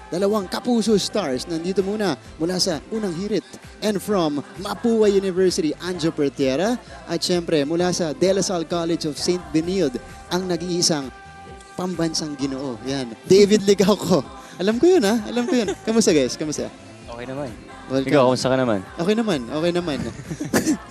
dalawang Kapuso Stars. Nandito muna sa unang hirit. And from Mapua University, Anjo Pertiera. At syempre mula sa De La Salle College of St. Benilde, ang nag-iisang pambansang Ginoo. Yan, David Ligauco. Alam ko yun ha, alam ko yun. Kamusta guys? Kamusta? Okay naman. Welcome. Ikaw, kamusta ka naman? Okay naman, okay naman.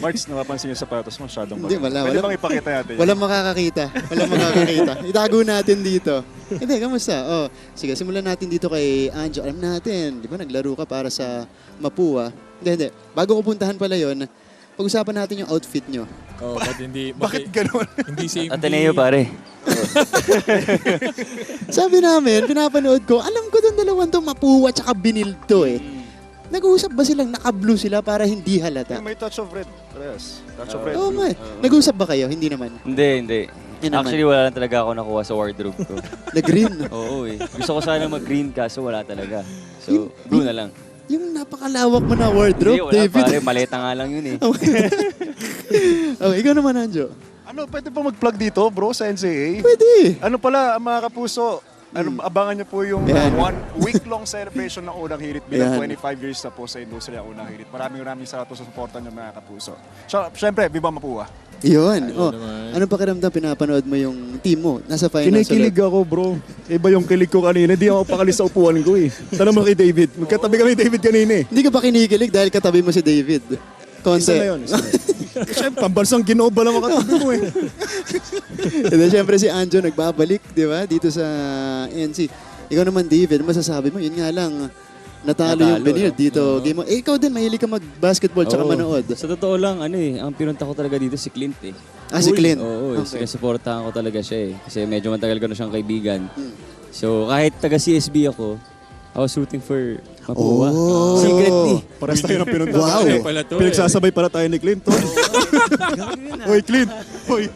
Marks, napapansin yung sapatos mo, masyadong Hindi, wala. Pwede bang ipakita natin? Walang makakakita. Walang makakakita. Itago natin dito. Hindi, kamusta? Oh, sige, simulan natin dito kay Anjo. Alam natin, di ba naglaro ka para sa Mapua? Hindi. Bago ko puntahan pala yon, pag-usapan natin yung outfit nyo. Oh, but hindi Bakit ganun? hindi same. Ateneo pare. Sabi namin, pinapanood ko, alam ko doon dalawang to, Mapua tsaka Benilde eh. Nag-uusap ba silang naka-blue sila para hindi halata? May touch of red. Yes. Touch of red. Oo nga eh. Nag-uusap ba kayo? Hindi naman. Hindi. Yun naman. Actually, wala lang talaga ako nakuha sa wardrobe ko. Na-green. Oo eh. Gusto ko sana mag-green kaso wala talaga. So, blue na lang. Yung napakalawak mo na Hindi, wardrobe, wala David. pare. Maleta nga lang yun eh. Okay, ikaw naman, Anjo. Ano, pwede pa mag-plug dito, bro, sa NCAA? Pwede. Ano pala, mga kapuso, abangan niyo po yung Yan. 1 week-long celebration ng Unang Hirit bilang Yan. 25 years na po sa industriya Unang Hirit. Maraming salamat sa suporta niyo mga kapuso. So, syempre, Viva Mapua. Yun. Oh, naman. anong pakiramdam pinapanood mo yung team mo? Nasa finals Kinikilig ako, bro. Iba yung kilig ko kanina. Hindi ako pakalis sa upuan ko eh. Tanong mo kay David. Magkatabi kami ni David kanina eh. Hindi ka ba kinikilig dahil katabi mo si David? Konti. Isa na yun. Isa na yun. Siyempre, pambansang Ginoo ba lang makatabi mo eh. And then, syempre si Anjo nagbabalik, di ba? Dito sa NC. Ikaw naman, David, masasabi mo, yun nga lang, natalo yung Benilde no? dito. Game mo. Eh, ikaw din, mahilig ka mag-basketball tsaka Oo. manood. Sa totoo lang, ang pinunta ko talaga dito si Clint eh. Ah, si Clint. Oo, Okay. sinusuportahan ko talaga siya eh. Kasi medyo matagal ko na siyang kaibigan. Hmm. So, kahit taga-CSB ako, I was rooting for Mapua. Oh. Secretly. Pares tayo ng pinunta. Wow. Ano pala to Pinagsasabay pala tayo ni Clint. Hoy, Clint. Hoy.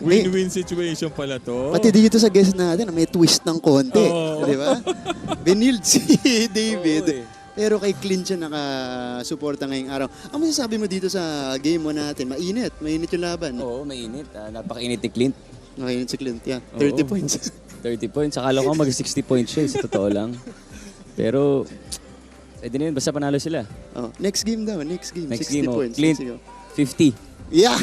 Win-win situation pala to. Pati dito sa guest natin, may twist ng konti. Oo. Di ba? Benilde si David. Oo, eh. Pero kay Clint siya nakasuporta ngayong araw. Ang masasabi mo dito sa game mo natin? Mainit. Mainit yung laban. Oo, mainit. Napakainit ni Clint. Mainit si Clint. Yeah. Oo. 30 points. 30 points. Akala ko mag-60 points siya, sa totoo lang. Pero, pwede na yun. Basta panalo sila. Oh, next game daw. Next game. Next 60 game, points. Clint, Sige. 50. Yeah!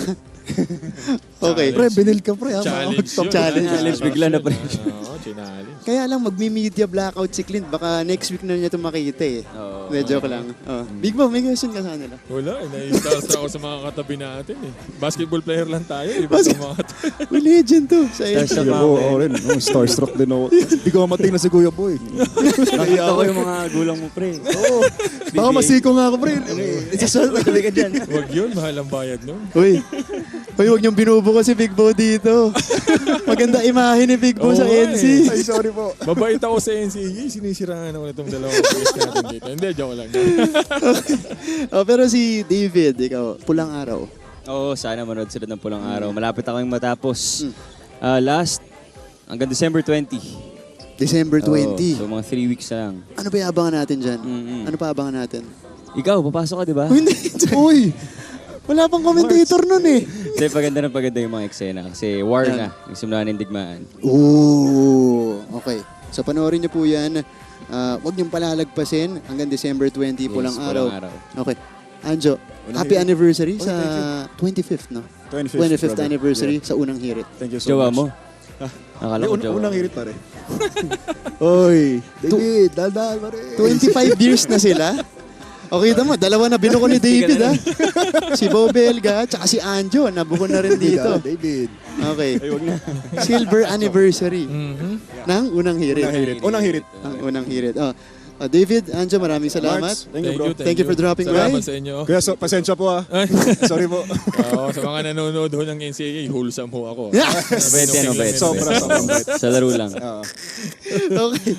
Okay. Pre, binil ka pre. Challenge yun. Challenge. Challenge bigla na pre. Oo, challenge. Kaya lang magmi-media blackout si Clint. Baka next week na niya ito makita eh. Oo. Medyo ko lang. Oh. Big Bo, may question ka sa nila. Wala, na-starstruck ako sa mga katabi natin eh. Basketball player lang tayo. Iba Basket- sa mga May legend to. Sa Starstruck Kuya ako Bo, eh. ako rin. Starstruck din ako. Hindi ko mating na si Kuya Bo eh. Nakita ko yung mga gulang mo pre. Oo. Baka masiko nga ako pre. Isasal ko tabi ka dyan. Huwag yun, mahal ang bayad nun. Uy, huwag niyong binubuko si Big Bo dito. Maganda imahe ni Big Bo Oo sa nga NC. Ay, sorry po. Babait ako sa NCAA, sinisiraan ako nitong dalawang guest natin dito. Hindi, joke lang. Oh, pero si David, ikaw, pulang araw. Oo, sana manood sila ng pulang araw. Malapit akong matapos. Last, hanggang December 20. December 20. So, mga 3 weeks na lang. Ano pa iabangan natin dyan? Mm-mm. Ano pa abangan natin? Ikaw, papasok ka, di ba? Oh, hindi. Uy! Wala pang commentator nun eh. Hindi, paganda yung mga eksena. Kasi war na. Nagsimula ng digmaan. Ooh, okay. So panoorin niyo po yan. Huwag niyong palalagpasin hanggang December 20, pulang araw. Okay. Anjo, happy anniversary sa 25th, no? 25th brother. anniversary sa unang hirit. Thank you so Jowa much. mo? Akala ko jowa. Unang hirit pare. Oy, David, dal-dal pare. 25 years na sila. Okay naman, dalawa na binuko ni David, ha? Si Bo Belga, tsaka si Anjo, nabuko na rin dito. David. Okay. Silver anniversary ng unang hirit. Unang hirit. Unang hirit. Ang unang hirit. Oh. David, Anjo, maraming salamat. Marks, thank you bro. Thank you for dropping Salamat by. sa inyo. Kuya, pasensya po ah. Sorry po. Oo, sa mga nanonood ho ng NCAA, wholesome ho ako. Yeah. Mabait yan, mabait. Sobra, sobrang bait. Sa laro lang. Oo. Okay.